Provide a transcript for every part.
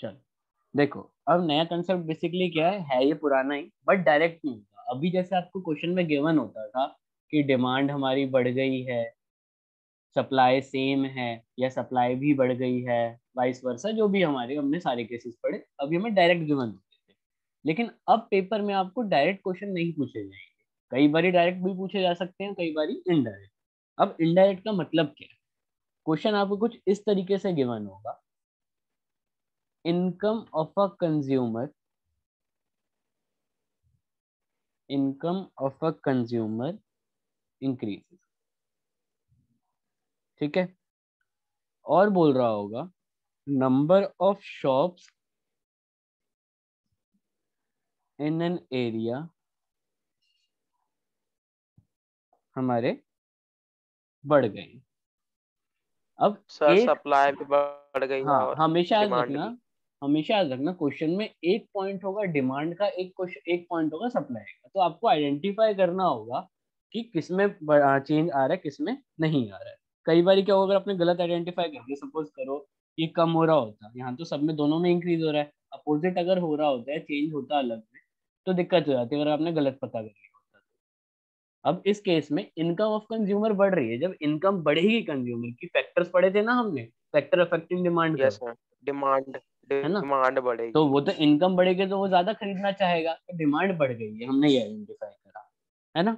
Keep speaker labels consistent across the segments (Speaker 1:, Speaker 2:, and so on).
Speaker 1: चल देखो, अब नया कंसेप्ट बेसिकली क्या है ये पुराना ही, बट डायरेक्ट नहीं होता। अभी जैसे आपको क्वेश्चन में गिवन होता था कि डिमांड हमारी बढ़ गई है, सप्लाई सेम है, या सप्लाई भी बढ़ गई है, वाइस वर्सा, जो भी हमारे हमने सारे केसेस पढ़े, अभी हमें डायरेक्ट गिवन होते थे। लेकिन अब पेपर में आपको डायरेक्ट क्वेश्चन नहीं पूछे जाएंगे। कई बारी डायरेक्ट भी पूछे जा सकते हैं, कई बारी इनडायरेक्ट। अब इनडायरेक्ट का मतलब क्या है? क्वेश्चन आपको कुछ इस तरीके से गिवन होगा, income of a consumer, income of a consumer increase, ठीक है। और बोल रहा होगा number of shops in an area हमारे बढ़ गए। अब
Speaker 2: सर
Speaker 1: एक,
Speaker 2: सप्लाई भी बढ़ गई है
Speaker 1: हाँ
Speaker 2: और
Speaker 1: हमेशा याद
Speaker 2: डिमांड
Speaker 1: रखना,
Speaker 2: भी।
Speaker 1: हमेशा याद रखना क्वेश्चन में एक पॉइंट होगा डिमांड का, एक क्वेश्चन एक पॉइंट होगा सप्लाई का। तो आपको आइडेंटिफाई करना होगा कि किसमें चेंज आ रहा है, किसमें नहीं आ रहा है। कई बार क्या होगा, अगर आपने गलत आइडेंटिफाई कर दिया, सपोज करो ये कम हो रहा होता, यहाँ तो सब में दोनों में इंक्रीज हो रहा है, अपोजिट अगर हो रहा होता है, चेंज होता अलग में, तो दिक्कत हो जाती है अगर आपने गलत पता कर लिया होता तो। अब इस केस में इनकम ऑफ कंज्यूमर बढ़ रही है। जब इनकम बढ़ेगी कंज्यूमर की, फैक्टर्स पढ़े थे ना हमने, फैक्टर अफेक्टिंग डिमांड का,
Speaker 2: यस सर, डिमांड
Speaker 1: है ना।
Speaker 2: डिमांड
Speaker 1: तो
Speaker 2: बढ़ेगी।
Speaker 1: वो तो इनकम बढ़ेगी तो वो ज्यादा खरीदना चाहेगा, तो डिमांड बढ़ गई है, हमने ये आइडेंटिफाई करा, है ना।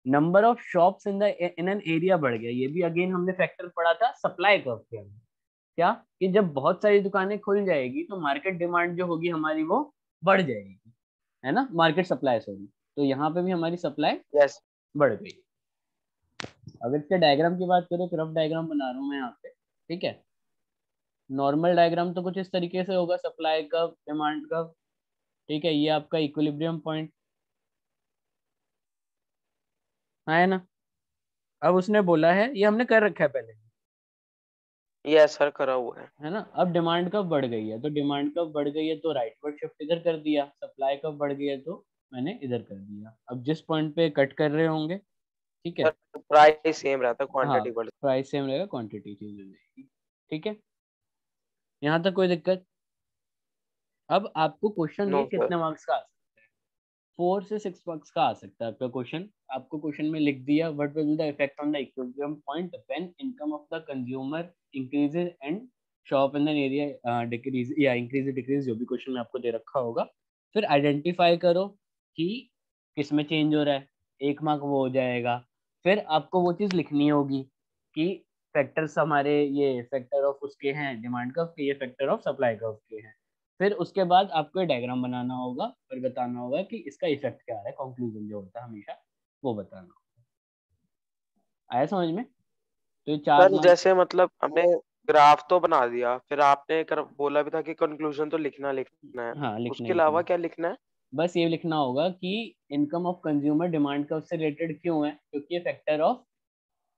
Speaker 1: Number of shops in an area बढ़ गया, ये भी अगेन हमने फैक्टर पढ़ा था सप्लाई कर्व के अंदर। क्या, कि जब बहुत सारी दुकानें खुल जाएगी तो मार्केट डिमांड जो होगी हमारी वो बढ़ जाएगी, है ना, मार्केट सप्लाई सॉरी। तो यहाँ पे भी हमारी सप्लाई
Speaker 2: यस।
Speaker 1: बढ़ गई। अगर इसके डायग्राम की बात करें, रफ डायग्राम बना रहा हूँ मैं यहाँ पे, ठीक है। नॉर्मल डायग्राम तो कुछ इस तरीके से होगा, सप्लाई कर्व, डिमांड कर्व, ठीक है। ये आपका इक्विलिब्रियम पॉइंट है ना। अब उसने बोला है, ये हमने कर रखा है पहले,
Speaker 2: यस सर, करा हुआ है।
Speaker 1: है ना। अब डिमांड कब बढ़ गई है, तो डिमांड कब बढ़ गई है तो राइटवर्ड शिफ्ट इधर कर दिया, सप्लाई कब बढ़ गई है तो मैंने इधर कर दिया। अब जिस पॉइंट पे कट कर रहे होंगे, ठीक है।
Speaker 2: सर प्राइस सेम रहता है,
Speaker 1: हाँ,
Speaker 2: क्वांटिटी बढ़।
Speaker 1: प्राइस सेम रहेगा, क्वांटिटी चेंज हो जाएगी, ठीक है। यहाँ तक कोई दिक्कत? अब आपको क्वेश्चन
Speaker 2: नो
Speaker 1: ये
Speaker 2: सर।
Speaker 1: कितने मार्क्स का आ सकता है? 4 से 6 मार्क्स का आ सकता है आपका क्वेश्चन। आपको क्वेश्चन में लिख दिया, what will the effect on the equilibrium point when income of the consumer increases and shop in an area decrease, या इंक्रीज डिक्रीज, जो भी क्वेश्चन में आपको दे रखा होगा। फिर आइडेंटिफाई करो कि किस में चेंज हो रहा है, 1 मार्क वो हो जाएगा। फिर आपको वो चीज़ लिखनी होगी कि फैक्टर्स हमारे ये फैक्टर ऑफ उसके हैं डिमांड कर्व के, ये फैक्टर ऑफ सप्लाई कर्व के हैं। फिर उसके बाद आपको ये डायग्राम बनाना होगा और बताना होगा कि इसका इफेक्ट क्या आ रहा है, कंक्लूजन जो होता है हमेशा वो बताना होगा। आया समझ में? तो ये चार
Speaker 2: सर
Speaker 1: मार्क
Speaker 2: जैसे मतलब हमने ग्राफ तो बना दिया, फिर आपने बोला भी था कि कंक्लूजन तो लिखना लिखना है।
Speaker 1: हाँ लिखना
Speaker 2: उसके
Speaker 1: ही लिखना
Speaker 2: अलावा
Speaker 1: है।
Speaker 2: क्या लिखना है?
Speaker 1: बस ये लिखना होगा कि income of consumer demand curve से रिलेटेड क्यों है, क्योंकि ये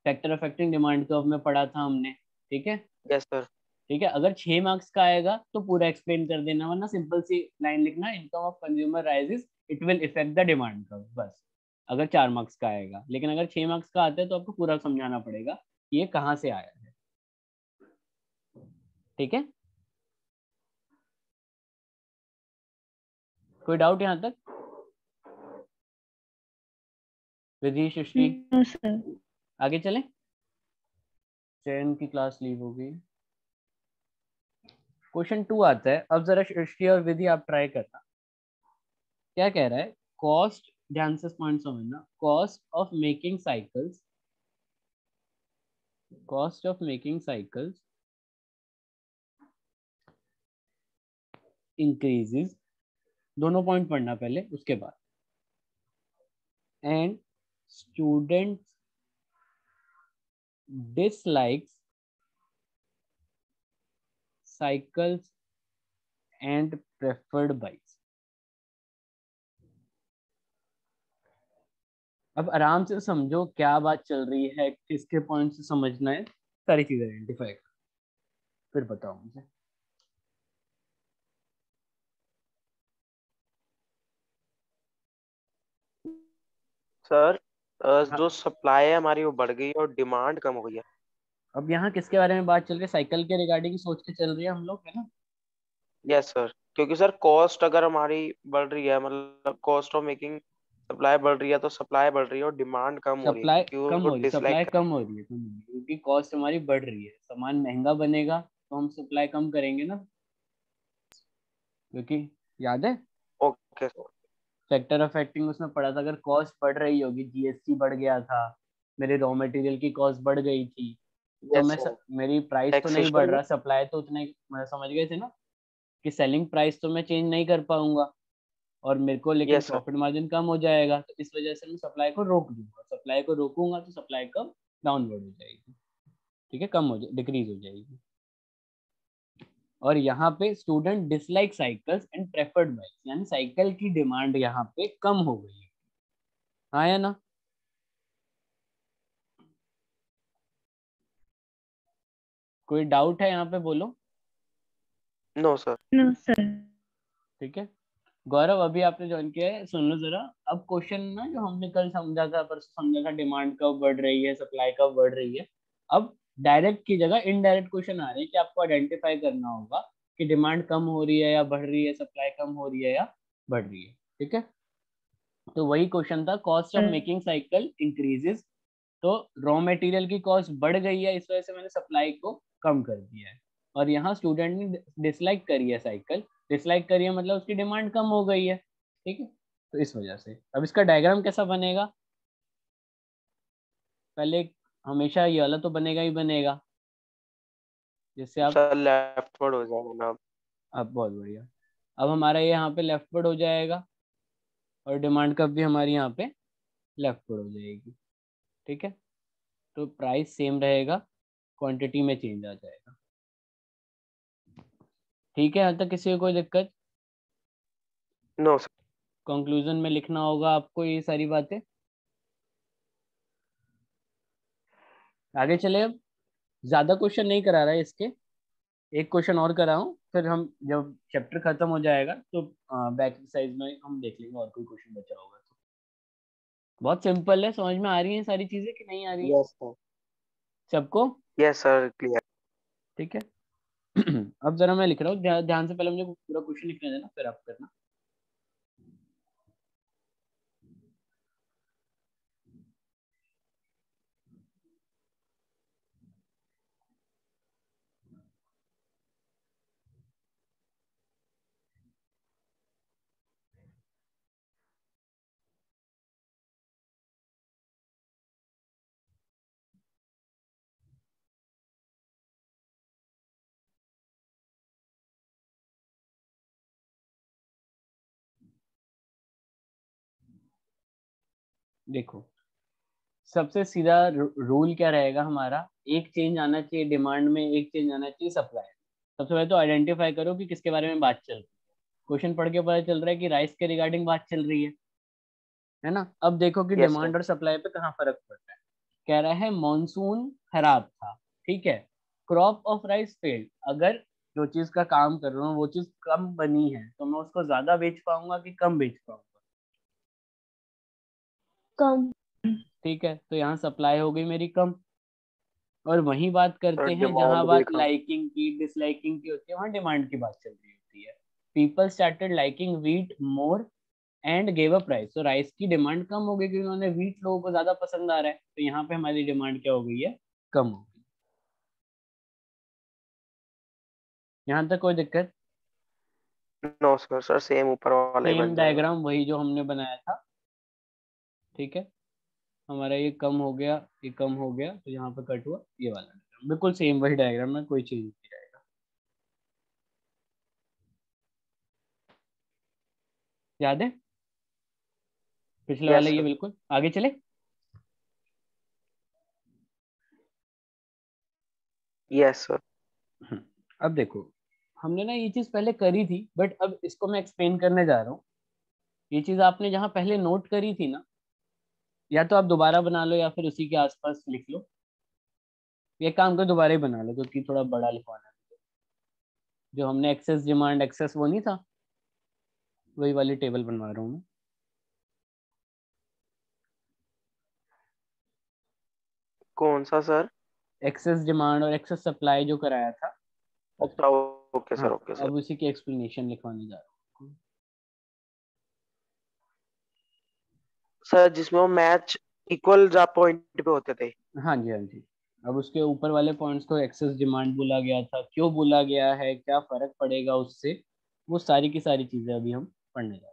Speaker 1: फैक्टर अफेक्टिंग डिमांड कर्व में पढ़ा था हमने, ठीक है।
Speaker 2: Yes sir.
Speaker 1: ठीक है, अगर 6 मार्क्स का आएगा तो पूरा एक्सप्लेन कर देना, वरना सिंपल सी लाइन लिखना, income of consumer rises it will effect the demand curve, बस। अगर 4 मार्क्स का आएगा, लेकिन अगर 6 मार्क्स का आता है तो आपको पूरा समझाना पड़ेगा कि ये कहाँ से आया है, ठीक है। कोई डाउट यहाँ तक? विधि, सृष्टि,
Speaker 3: नो सर।
Speaker 1: आगे चलें। चयन की क्लास लीव होगी। क्वेश्चन 2 आता है, अब जरा सृष्टि और विधि आप ट्राई करना। क्या कह रहा है? कॉस्ट, ध्यान से पॉइंट समझना, cost of making cycles, cost of making cycles increases, दोनों पॉइंट पढ़ना पहले उसके बाद, and students dislikes cycles and preferred bikes। अब आराम से समझो क्या बात चल रही है, किसके पॉइंट से समझना है, सारी चीजें आइडेंटिफाई कर, फिर बताओ मुझे।
Speaker 2: सर
Speaker 1: हाँ,
Speaker 2: जो सप्लाई है हमारी वो बढ़ गई है और डिमांड कम हो गई है।
Speaker 1: अब यहाँ किसके बारे में बात चल रही है? साइकिल के रिगार्डिंग सोच के चल रही है हम लोग, है ना।
Speaker 2: यस सर, क्योंकि सर कॉस्ट अगर हमारी बढ़ रही है, मतलब कॉस्ट ऑफ मेकिंग सप्लाई बढ़ रही है, तो सप्लाई बढ़ रही है और डिमांड कम हो रही है
Speaker 1: सप्लाई
Speaker 2: क्योंकि
Speaker 1: कम
Speaker 2: वो
Speaker 1: हो रही, सप्लाई
Speaker 2: डिसलाइक।
Speaker 1: कम हो रही है, क्योंकि कॉस्ट हमारी बढ़ रही है, सामान महंगा बनेगा तो हम सप्लाई कम करेंगे ना, क्योंकि याद है
Speaker 2: ओके सर।
Speaker 1: फैक्टर अफेक्टिंग उसमें पड़ा था, अगर कॉस्ट बढ़ रही होगी, जीएसटी बढ़ गया था, मेरे रॉ मटेरियल की कॉस्ट बढ़ गई थी, तो
Speaker 2: यस सर।
Speaker 1: मेरी प्राइस तो नहीं बढ़
Speaker 2: टैक्सेशन में।
Speaker 1: रहा, सप्लाई तो उतना ही, मतलब समझ गए थे ना, कि सेलिंग प्राइस तो मैं चेंज नहीं कर पाऊंगा, और मेरे को लेकिन
Speaker 2: यस सर।
Speaker 1: प्रॉफिट मार्जिन कम हो जाएगा, तो इस वजह से मैं सप्लाई को रोक दूंगा, सप्लाई को रोकूंगा तो सप्लाई कम डाउनवर्ड हो जाएगी, ठीक है, कम हो जाए, डिक्रीज हो जाएगी। और यहाँ पे student dislike cycles and preferred bikes, यानी साइकिल की डिमांड यहाँ पे कम हो गई है, हाँ या ना? कोई डाउट है यहाँ पे, बोलो।
Speaker 2: No sir.
Speaker 3: No sir.
Speaker 1: ठीक है, गौरव अभी आपने ज्वाइन किया है, सुन लो जरा। अब क्वेश्चन ना जो हमने कल समझा था, परसों समझा था, डिमांड कब बढ़ रही है, सप्लाई कब बढ़ रही है, अब डायरेक्ट की जगह इनडायरेक्ट क्वेश्चन आ रहे हैं कि आपको आइडेंटिफाई करना होगा कि डिमांड कम हो रही है या बढ़ रही है, सप्लाई कम हो रही है या बढ़ रही है, ठीक है। तो वही क्वेश्चन था, cost of making cycle increases, तो रॉ मटेरियल की कॉस्ट बढ़ गई है, इस वजह से मैंने सप्लाई को कम कर दिया है, और यहाँ स्टूडेंट ने डिसलाइक करी है साइकिल, डिसलाइक करी है मतलब उसकी डिमांड कम हो गई है, ठीक है, तो इस वजह से अब इसका डायग्राम कैसा बनेगा, पहले हमेशा ये वाला तो बनेगा ही बनेगा, जिससे आप,
Speaker 2: सर लेफ्ट वर्ड हो जाएगा ना।
Speaker 1: अब बहुत बढ़िया, अब हमारा ये यहाँ पे लेफ्टवर्ड हो जाएगा, और डिमांड कब भी हमारी यहाँ पे लेफ्टवर्ड हो जाएगी, ठीक है, तो प्राइस सेम रहेगा, क्वांटिटी में चेंज आ जाएगा, ठीक है, यहाँ तक किसी को कोई दिक्कत?
Speaker 2: No sir.
Speaker 1: कंक्लूजन में लिखना होगा आपको ये सारी बातें, आगे चले। अब ज्यादा क्वेश्चन नहीं करा रहा है इसके, एक क्वेश्चन और कराऊं, फिर हम जब चैप्टर खत्म हो जाएगा तो बैक एक्सरसाइज में हम देख लेंगे और कोई क्वेश्चन बचा होगा तो। बहुत सिंपल है, समझ में आ रही है सारी चीजें कि नहीं आ रही है
Speaker 2: यस सर।
Speaker 1: सबको?
Speaker 2: Yes sir, clear.
Speaker 1: ठीक है। अब जरा मैं लिख रहा हूँ, ध्यान से, पहले मुझे पूरा क्वेश्चन लिखने देना, फिर आप करना। देखो, सबसे सीधा रूल क्या रहेगा हमारा, एक चेंज आना चाहिए डिमांड में, एक चेंज आना चाहिए सप्लाई में। सबसे पहले तो आइडेंटिफाई करो कि किसके बारे में बात चल रही है, क्वेश्चन पढ़ के पता चल रहा है कि राइस के रिगार्डिंग बात चल रही है ना? अब देखो कि
Speaker 2: यस सर।
Speaker 1: डिमांड और सप्लाई पे कहाँ फर्क पड़ रहा है। कह रहा है मॉनसून खराब था, ठीक है, क्रॉप ऑफ राइस फेल्ड, अगर जो चीज का काम कर रहा हूँ वो चीज कम बनी है तो मैं उसको ज्यादा बेच पाऊंगा कि कम बेच पाऊंगा?
Speaker 3: कम।
Speaker 1: ठीक है, तो यहाँ सप्लाई हो गई मेरी कम। और वही बात
Speaker 2: सर
Speaker 1: करते हैं जहां
Speaker 2: डिमांड भी
Speaker 1: बात
Speaker 2: कम।
Speaker 1: लाइकिंग की, डिसलाइकिंग की होती है, वहां डिमांड की बात चल रही होती है। People started liking wheat more and gave a price, तो राइस की डिमांड कम हो गई क्योंकि उन्होंने व्हीट लोगों को ज्यादा पसंद आ रहा है, तो यहाँ पे हमारी डिमांड क्या हो गई है, कम हो गई। यहाँ तक कोई दिक्कत?
Speaker 2: नो सर, सर सेम ऊपर वाला ही
Speaker 1: सेम
Speaker 2: बन जाएगा।
Speaker 1: डायग्राम वही जो हमने बनाया था, ठीक है, हमारा ये कम हो गया, ये कम हो गया, तो यहाँ पे कट हुआ ये वाला डायग्राम, बिल्कुल सेम वही डायग्राम है, कोई चेंज नहीं रहेगा। याद है पिछले वाला,
Speaker 2: यस
Speaker 1: ये
Speaker 2: सर।
Speaker 1: बिल्कुल आगे चले।
Speaker 2: Yes sir.
Speaker 1: अब देखो, हमने ना ये चीज पहले करी थी, बट अब इसको मैं एक्सप्लेन करने जा रहा हूँ। ये चीज आपने जहाँ पहले नोट करी थी ना, या तो आप दोबारा बना लो या फिर उसी के आसपास लिख लो, ये काम को दोबारा ही बना लो क्योंकि थोड़ा बड़ा लिखवाना है। जो हमने एक्सेस डिमांड एक्सेस वो नहीं था, वही वाली टेबल बनवा रहा हूँ मैं।
Speaker 2: कौन सा सर?
Speaker 1: एक्सेस डिमांड और एक्सेस सप्लाई जो कराया था,
Speaker 2: अच्छा। ओके
Speaker 1: हाँ,
Speaker 2: सर, ओके सर।
Speaker 1: अब उसी की एक्सप्लेनेशन लिखवाने जा रहा हूँ।
Speaker 2: सर जिसमें वो मैच इक्वल पॉइंट पे होते थे।
Speaker 1: हाँ जी, हाँ जी। अब उसके ऊपर वाले पॉइंट्स को एक्सेस डिमांड बोला गया था, क्यों बोला गया है, क्या फर्क पड़ेगा उससे, वो सारी की सारी चीजें अभी हम पढ़ने जा रहे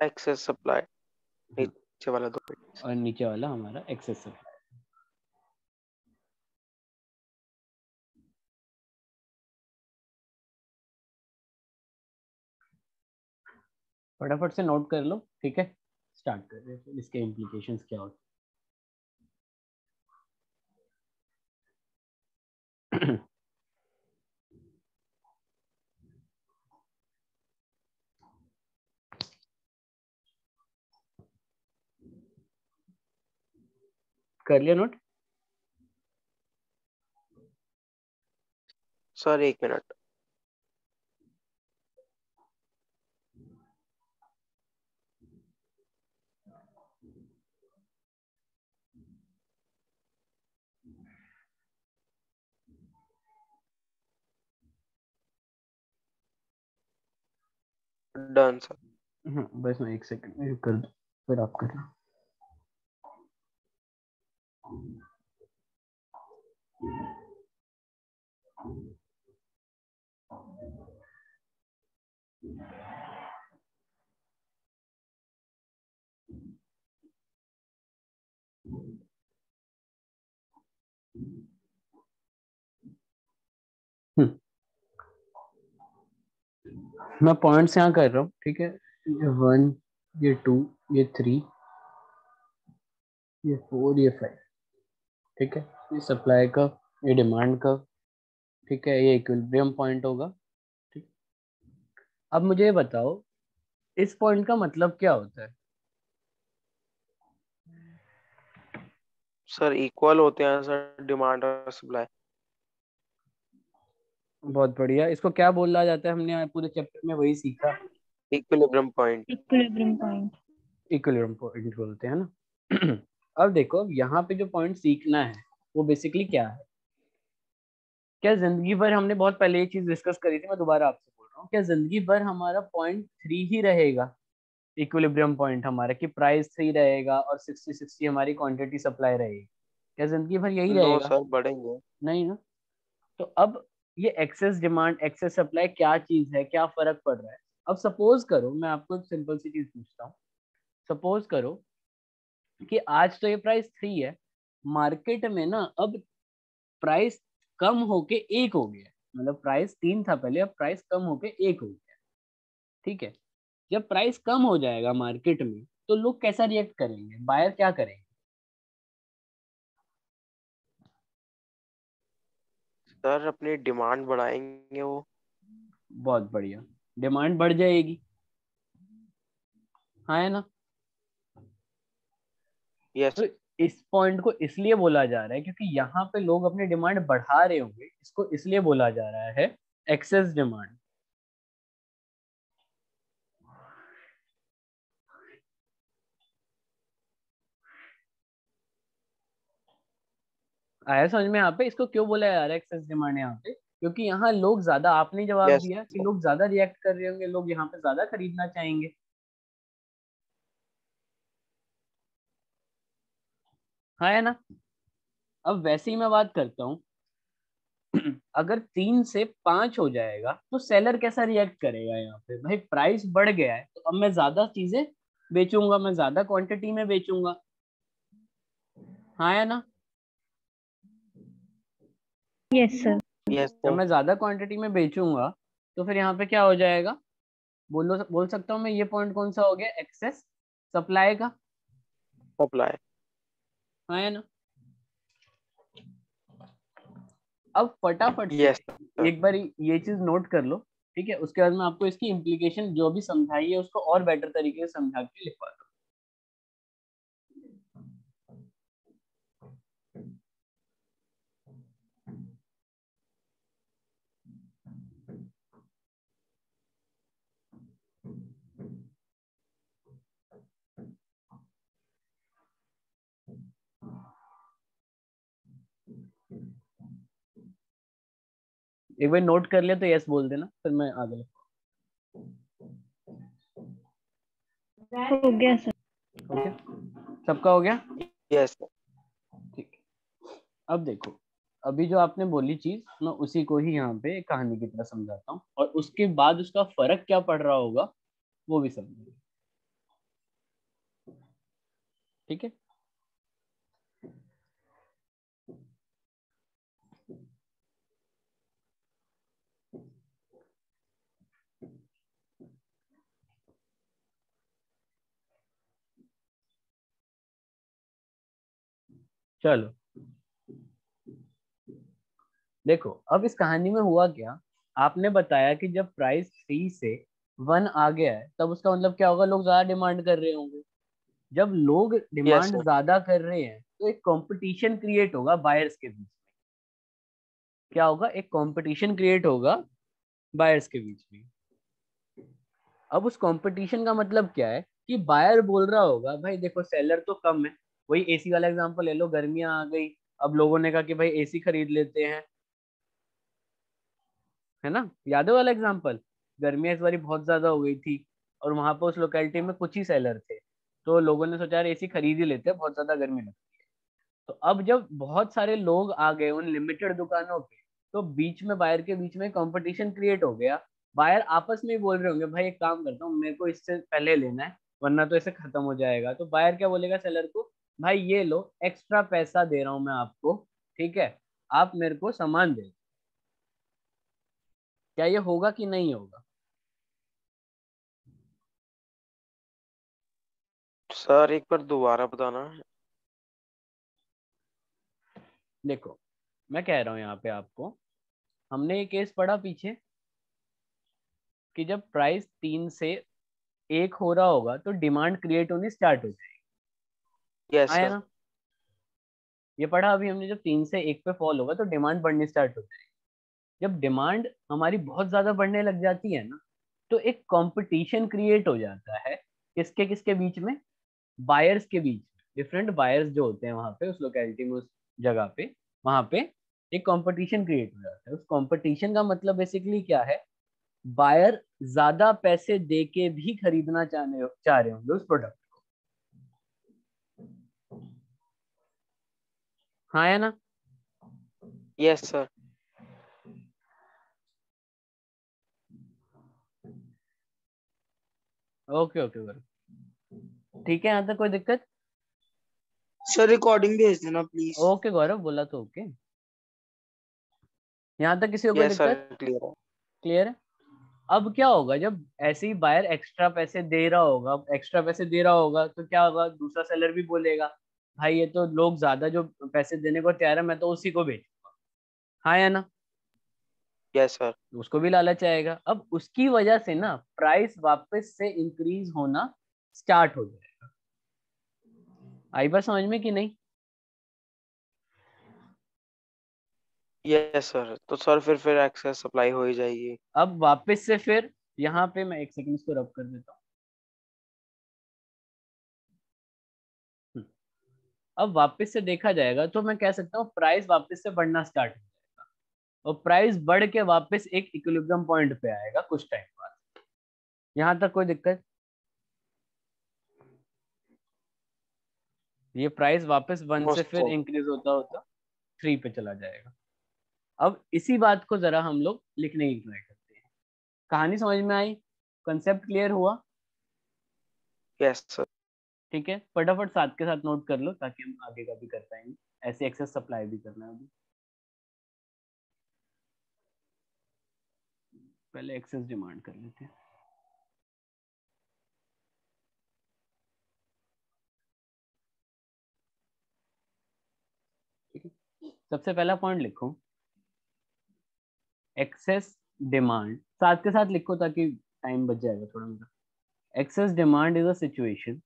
Speaker 2: एक्सेस सप्लाई,
Speaker 1: हैं।
Speaker 2: नीचे वाला दो पेज।
Speaker 1: और नीचे वाला हमारा एक्सेस सप्लाई। फटाफट से नोट कर लो, ठीक है। स्टार्ट कर रहे हैं फिर इसके इम्प्लीकेशंस क्या होते हैं। कर लिया नोट?
Speaker 2: सर एक मिनट। Done sir.
Speaker 1: बस मैं एक सेकंड में कर दूं, फिर आप कर लो। हम्म, मैं पॉइंट्स यहाँ कर रहा हूँ, ठीक है। ये 1, ये 2, ये 3, ये 4, ये 5, ठीक है। ये सप्लाई का, ये डिमांड का, ठीक है। ये इक्विलिब्रियम पॉइंट होगा, ठीक। अब मुझे ये बताओ, इस पॉइंट का मतलब क्या होता है?
Speaker 2: सर इक्वल होते हैं सर डिमांड और सप्लाई।
Speaker 1: बहुत बढ़िया। इसको क्या बोला जाता है? हमने पूरे चैप्टर में वही सीखा।
Speaker 2: Equilibrium point.
Speaker 3: Equilibrium point.
Speaker 1: Equilibrium point बोलते हैं ना। अब देखो, अब यहाँ पे जो पॉइंट सीखना है वो बेसिकली क्या है? क्या जिंदगी भर, हमने बहुत पहले ये चीज डिस्कस करी थी, मैं दोबारा आपसे बोल रहा हूँ, क्या जिंदगी भर हमारा पॉइंट 3 ही रहेगा? इक्विलिब्रियम पॉइंट हमारा, कि प्राइस 3 रहेगा और 60-60 हमारी क्वांटिटी सप्लाई रहेगी? क्या जिंदगी भर यही
Speaker 2: नो
Speaker 1: रहेगा?
Speaker 2: सर, बढ़ेंगे।
Speaker 1: नहीं ना। तो अब ये एक्सेस डिमांड एक्सेस सप्लाई क्या चीज है, क्या फर्क पड़ रहा है? अब सपोज करो, मैं आपको एक सिंपल सी चीज पूछता हूँ। सपोज करो कि आज तो ये प्राइस 3 है, मार्केट में ना अब प्राइस कम होके 1 हो गया। मतलब प्राइस 3 था पहले, अब प्राइस कम होके 1 हो गया, ठीक है। जब प्राइस कम हो जाएगा मार्केट में, तो लोग कैसा रिएक्ट करेंगे, बायर क्या करेंगे?
Speaker 2: सर अपनी डिमांड बढ़ाएंगे वो।
Speaker 1: बहुत बढ़िया, डिमांड बढ़ जाएगी। हाँ, है ना।
Speaker 2: यस।
Speaker 1: तो इस पॉइंट को इसलिए बोला जा रहा है क्योंकि यहाँ पे लोग अपनी डिमांड बढ़ा रहे होंगे, इसको इसलिए बोला जा रहा है एक्सेस डिमांड। आया समझ में यहाँ पे? इसको क्यों बोला जा रहा है एक्सेस डिमांड यहाँ पे? क्योंकि यहाँ लोग ज्यादा, आपने जवाब
Speaker 2: यस।
Speaker 1: दिया कि लोग ज्यादा रिएक्ट कर रहे होंगे, लोग यहाँ पे ज्यादा खरीदना चाहेंगे। हाँ, है ना। अब वैसे ही मैं बात करता हूँ। अगर 3 से 5 हो जाएगा तो सेलर कैसा रिएक्ट करेगा? यहाँ पे भाई प्राइस बढ़ गया है, तो अब मैं ज्यादा चीजें बेचूंगा, मैं ज्यादा क्वांटिटी में बेचूंगा। हाँ, है ना।
Speaker 3: Yes sir.
Speaker 2: यस
Speaker 1: जब
Speaker 2: सर।
Speaker 1: मैं ज्यादा क्वांटिटी में बेचूंगा, तो फिर यहाँ पे क्या हो जाएगा? बोल सकता हूँ मैं, ये पॉइंट कौन सा हो गया? एक्सेस सप्लाई का।
Speaker 2: सप्लाई।
Speaker 1: हाँ, है ना। अब फटाफट से
Speaker 2: यस सर।
Speaker 1: एक बार ये चीज नोट कर लो, ठीक है। उसके बाद मैं आपको इसकी इम्प्लीकेशन जो भी समझाई है उसको और बेटर तरीके से समझा के लिखवा दूँ। एक बार नोट कर लिया तो यस बोल देना, फिर मैं आगे
Speaker 3: हो गया सर।
Speaker 1: हो गया, सबका हो गया।
Speaker 2: यस
Speaker 1: ठीक है, अब देखो, अभी जो आपने बोली चीज मैं उसी को ही यहाँ पे कहानी की तरह समझाता हूँ, और उसके बाद उसका फर्क क्या पड़ रहा होगा वो भी समझेंगे। ठीक है, चलो देखो, अब इस कहानी में हुआ क्या, आपने बताया कि जब प्राइस 3 से 1 आ गया है तब उसका मतलब क्या होगा, लोग ज्यादा डिमांड कर रहे होंगे। जब लोग
Speaker 2: यस
Speaker 1: डिमांड
Speaker 2: सर
Speaker 1: ज्यादा कर रहे हैं तो एक कंपटीशन क्रिएट होगा बायर्स के बीच में। क्या होगा, एक कंपटीशन क्रिएट होगा बायर्स के बीच में। अब उस कंपटीशन का मतलब क्या है कि बायर बोल रहा होगा भाई देखो सेलर तो कम है, वही एसी वाला एग्जांपल ले लो, गर्मियां आ गई, अब लोगों ने कहा कि भाई एसी खरीद लेते हैं, है ना, याद है वाला एग्जांपल, गर्मियां इस बारी बहुत ज्यादा हो गई थी और वहां पर उस लोकेलिटी में कुछ ही सेलर थे, तो लोगों ने सोचा यार एसी खरीद ही लेते हैं, बहुत ज्यादा गर्मी लगती है। तो अब जब बहुत सारे लोग आ गए उन लिमिटेड दुकानों पे, तो बीच में बायर के बीच में कंपटीशन क्रिएट हो गया। बायर आपस में ही बोल रहे होंगे भाई एक काम करता हूँ, मेरे को इससे पहले लेना है वरना तो ऐसे खत्म हो जाएगा। तो बायर क्या बोलेगा सेलर को, भाई ये लो एक्स्ट्रा पैसा दे रहा हूँ मैं आपको, ठीक है, आप मेरे को सामान दे। क्या ये होगा कि नहीं होगा?
Speaker 2: सर एक बार दोबारा बताना।
Speaker 1: देखो मैं कह रहा हूँ यहाँ पे आपको, हमने ये केस पढ़ा पीछे कि जब प्राइस 3 से 1 हो रहा होगा तो डिमांड क्रिएट होनी स्टार्ट हो जाएगी।
Speaker 2: यस
Speaker 1: आया
Speaker 2: सर
Speaker 1: ना, ये पढ़ा अभी हमने, जब 3 से 1 पे फॉल होगा तो डिमांड बढ़नी स्टार्ट हो जाएगी। जब डिमांड हमारी बहुत ज्यादा बढ़ने लग जाती है ना, तो एक कंपटीशन क्रिएट हो जाता है, किसके किसके बीच में, बायर्स के बीच में। डिफरेंट बायर्स जो होते हैं वहां पे उस लोकेलिटी में, उस जगह पे, वहां पे एक कंपटीशन क्रिएट हो जाता है। उस कंपटीशन का मतलब बेसिकली क्या है, बायर ज्यादा पैसे दे के भी खरीदना चाह रहे होंगे उस प्रोडक्ट को। हाँ है ना?
Speaker 2: Yes sir.
Speaker 1: ओके ओके बरो, ठीक है, यहाँ तक कोई दिक्कत?
Speaker 4: सर रिकॉर्डिंग भेज देना प्लीज।
Speaker 1: ओके गौरव, बोला तो ओके, यहाँ तक किसी को कोई
Speaker 2: यस सर
Speaker 1: दिक्कत?
Speaker 2: क्लियर है।
Speaker 1: क्लियर है। अब क्या होगा, जब ऐसे ही बायर एक्स्ट्रा पैसे दे रहा होगा, एक्स्ट्रा पैसे दे रहा होगा तो क्या होगा, दूसरा सेलर भी बोलेगा भाई ये तो लोग ज्यादा जो पैसे देने को तैयार है, मैं तो उसी को बेचूंगा। हाँ या ना?
Speaker 2: Yes sir.
Speaker 1: उसको भी लालच आएगा। अब उसकी वजह से ना प्राइस वापस से इंक्रीज होना स्टार्ट हो जाएगा। आई बात समझ में कि नहीं?
Speaker 2: यस सर, तो सर फिर एक्सेस सप्लाई हो ही जाएगी।
Speaker 1: अब वापस से फिर यहाँ पे मैं एक सेकंड इसको रब कर देता हूँ। अब वापस से देखा जाएगा तो मैं कह सकता हूँ प्राइस वापस से बढ़ना स्टार्ट हो जाएगा, और प्राइस बढ़ के वापस एक इक्विलिब्रियम पॉइंट पे आएगा कुछ टाइम बाद। यहाँ तक कोई दिक्कत? ये प्राइस वापस 1 से
Speaker 2: मस्त
Speaker 1: फिर
Speaker 2: सर।
Speaker 1: इंक्रीज होता होता 3 पे चला जाएगा। अब इसी बात को जरा हम लोग लिखने की ट्राई करते हैं। कहानी समझ में आई? कंसेप्ट क्लियर हुआ?
Speaker 2: Yes sir.
Speaker 1: ठीक है, फटाफट साथ के साथ नोट कर लो ताकि हम आगे का भी कर पाएंगे, ऐसे एक्सेस सप्लाई भी करना है अभी। पहले एक्सेस डिमांड कर लेते हैं। ठीक है, सबसे पहला पॉइंट लिखो, एक्सेस डिमांड, साथ के साथ लिखो ताकि टाइम बच जाएगा थोड़ा मेरा। Excess demand is a situation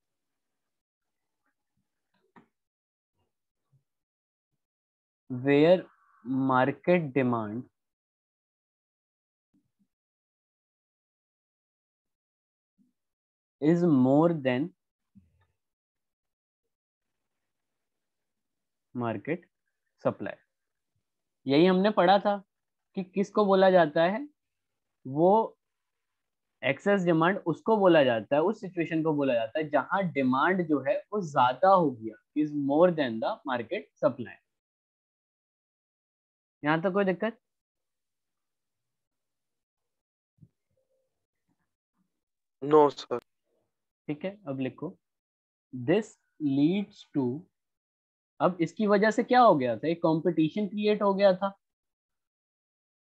Speaker 1: where market demand is more than market supply। यही हमने पढ़ा था कि किसको बोला जाता है, वो एक्सेस डिमांड उसको बोला जाता है, उस सिचुएशन को बोला जाता है जहां डिमांड जो है वो ज्यादा हो गया, is more than the market supply. यहां तक कोई दिक्कत?
Speaker 2: No sir.
Speaker 1: ठीक है, अब लिखो दिस लीड्स टू, अब इसकी वजह से क्या हो गया था, एक कंपटीशन क्रिएट हो गया था।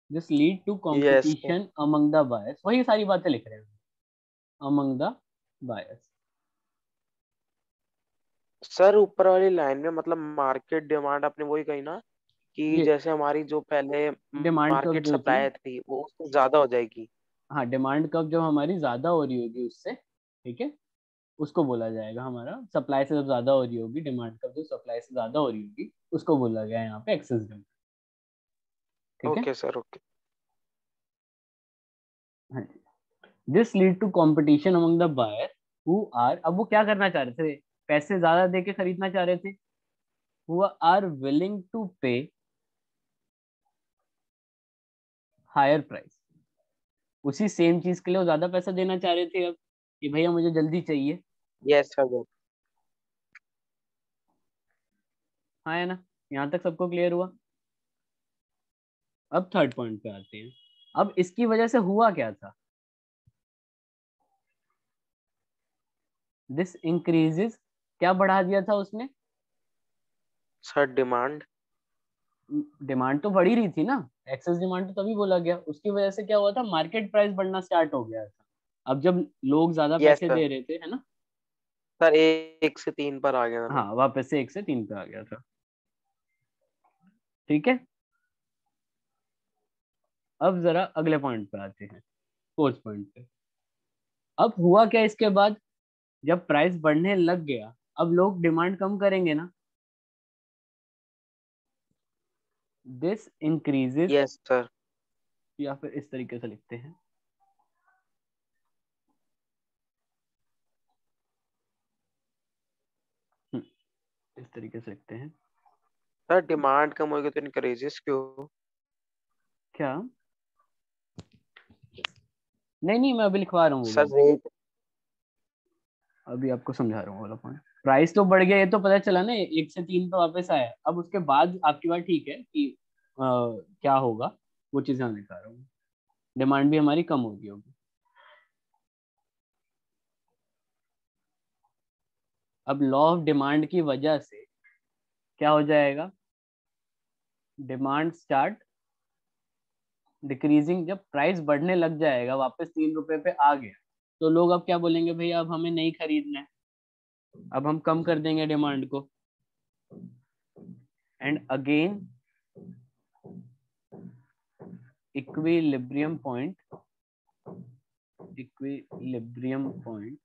Speaker 1: This lead to
Speaker 2: yes sir.
Speaker 1: Competition among the buyers, वही सारी बातें लिख रहे हैं, अमंग द बायर्स।
Speaker 2: सर ऊपर वाली लाइन में मतलब मार्केट डिमांड आपने वही कही ना, कि
Speaker 1: ये
Speaker 2: जैसे हमारी जो पहले
Speaker 1: डिमांड कब
Speaker 2: मार्केट
Speaker 1: जो थी,
Speaker 2: सप्लाई थी वो उससे ज्यादा हो जाएगी।
Speaker 1: हाँ डिमांड कब जब हमारी ज्यादा हो रही होगी उससे, ठीक है, उसको बोला जाएगा हमारा सप्लाई से जब ज्यादा हो रही होगी, डिमांड कब जो सप्लाई से ज्यादा हो रही होगी उसको बोला गया है यहाँ पे एक्सेस डिमांड। ठीक है,
Speaker 2: ओके सर ओके।
Speaker 1: हाँ जी। This lead to competition among the buyer who are, अब वो क्या करना चाह रहे थे, पैसे ज्यादा दे के खरीदना चाह रहे थे, हु आर विलिंग टू पे हायर प्राइस, उसी सेम चीज के लिए वो ज्यादा पैसा देना चाह रहे थे अब, कि भैया मुझे जल्दी चाहिए।
Speaker 2: Yes sir.
Speaker 1: हाँ है ना, यहाँ तक सबको क्लियर हुआ? अब थर्ड पॉइंट पे आते हैं। अब इसकी वजह से हुआ क्या था, दिस इंक्रीजेस, क्या बढ़ा दिया था उसने,
Speaker 2: सर डिमांड।
Speaker 1: डिमांड तो बढ़ ही रही थी ना, एक्सेस डिमांड तो तभी बोला गया, उसकी वजह से क्या हुआ था, मार्केट प्राइस बढ़ना स्टार्ट हो गया था। अब जब लोग ज्यादा
Speaker 2: यस
Speaker 1: पैसे
Speaker 2: सर।
Speaker 1: दे रहे थे, है ना,
Speaker 2: सर 1 से 3 पर आ गया था।
Speaker 1: हाँ वापस से 1 से 3 पे आ गया था। ठीक है, अब जरा अगले पॉइंट पे आते हैं, फोर्थ पॉइंट पे। अब हुआ क्या इसके बाद, जब प्राइस बढ़ने लग गया, अब लोग डिमांड कम करेंगे ना, दिस इंक्रीजेस,
Speaker 2: यस सर।
Speaker 1: या फिर इस तरीके से लिखते हैं, इस तरीके से लिखते हैं,
Speaker 2: सर डिमांड कम होगी तो इनकरेजेस क्यों?
Speaker 1: क्या, नहीं नहीं मैं अभी लिखवा रहा हूँ वो
Speaker 2: सर
Speaker 1: बात,
Speaker 2: रेट।
Speaker 1: अभी आपको समझा रहा हूँ वाला पॉइंट। प्राइस तो बढ़ गया, ये तो पता चला ना, 1 से 3 पे वापस आया, अब उसके बाद आपकी बात ठीक है कि क्या होगा, वो चीजें मैं दिखा रहा हूँ, डिमांड भी हमारी कम होगी। अब लॉ ऑफ डिमांड की वजह से क्या हो जाएगा, डिमांड स्टार्ट डिक्रीजिंग, जब प्राइस बढ़ने लग जाएगा, वापस 3 रुपए पे आ गया, तो लोग अब क्या बोलेंगे, भैया अब हमें नहीं खरीदना है, अब हम कम कर देंगे डिमांड को। And again equilibrium point, equilibrium point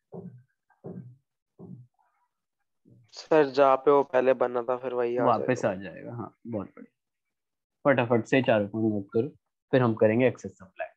Speaker 2: sir जहाँ पे वो पहले बना था फिर वही आ
Speaker 1: वापस
Speaker 2: जाएगा।
Speaker 1: आ जाएगा। हाँ बहुत बढ़िया, फटाफट से 4 पॉइंट नोट करो, फिर हम करेंगे एक्सेस सप्लाई।